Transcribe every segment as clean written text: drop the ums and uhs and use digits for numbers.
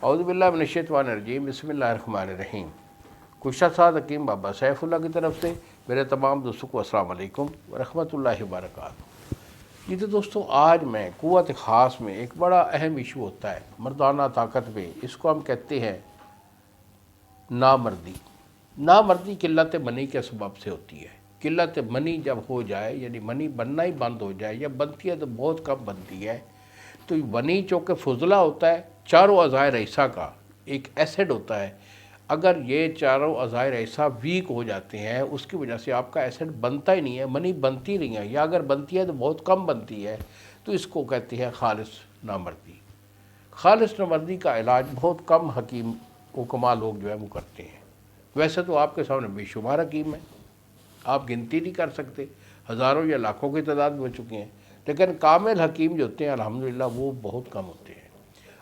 اعوذ باللہ من الشیطان الرجیم، بسم اللہ الرحمن الرحیم۔ کشا سعد حکیم بابا سیف اللہ کی طرف سے میرے تمام دوستوں کو السلام علیکم ورحمۃ اللہ وبرکاتہ۔ یہ تو دوستوں، آج میں قوت خاص میں ایک بڑا اہم ایشو ہوتا ہے مردانہ طاقت میں، اس کو ہم کہتے ہیں نامردی۔ نامردی قلت منی کے سبب سے ہوتی ہے۔ قلت منی جب ہو جائے، یعنی منی بننا ہی بند ہو جائے، یا بنتی ہے تو بہت کم بنتی ہے، تو منی چونکہ فضلہ ہوتا ہے، چاروں اعضائے رئیسہ کا ایک ایسڈ ہوتا ہے، اگر یہ چاروں اعضائے رئیسہ ویک ہو جاتے ہیں، اس کی وجہ سے آپ کا ایسڈ بنتا ہی نہیں ہے، منی بنتی نہیں ہے، یا اگر بنتی ہے تو بہت کم بنتی ہے، تو اس کو کہتے ہیں خالص نامردی۔ خالص نامردی کا علاج بہت کم حکیم حکما لوگ جو ہے وہ کرتے ہیں۔ ویسے تو آپ کے سامنے بے شمار حکیم ہیں، آپ گنتی نہیں کر سکتے، ہزاروں یا لاکھوں کی تعداد میں ہو چکے ہیں، لیکن کامل حکیم جو ہوتے ہیں الحمدللہ وہ بہت کم ہوتے ہیں۔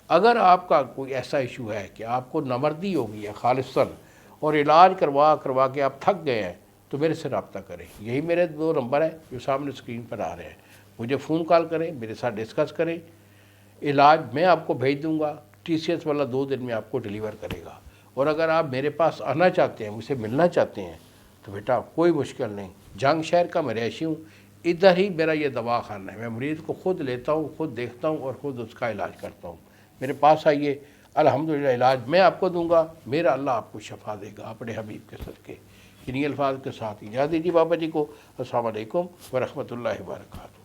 اگر آپ کا کوئی ایسا ایشو ہے کہ آپ کو نامردی ہو گئی ہے خالصاً، اور علاج کروا کے آپ تھک گئے ہیں، تو میرے سے رابطہ کریں۔ یہی میرے 2 نمبر ہیں جو سامنے اسکرین پر آ رہے ہیں، مجھے فون کال کریں، میرے ساتھ ڈسکس کریں، علاج میں آپ کو بھیج دوں گا، ٹی سی ایس والا 2 دن میں آپ کو ڈیلیور کرے گا۔ اور اگر آپ میرے پاس آنا چاہتے ہیں، مجھ سے ملنا چاہتے ہیں، تو بیٹا کوئی مشکل نہیں، جنگ شہر کا میں رہائشی ہوں، ادھر ہی میرا یہ دوا خانہ ہے، میں مریض کو خود لیتا ہوں، خود دیکھتا ہوں اور خود اس کا علاج کرتا ہوں۔ میرے پاس آئیے، الحمدللہ علاج میں آپ کو دوں گا، میرا اللہ آپ کو شفا دے گا اپنے حبیب کے صدقے۔ انہی الفاظ کے ساتھ اجازت دیجیے بابا جی کو۔ السلام علیکم ورحمۃ اللہ وبرکاتہ۔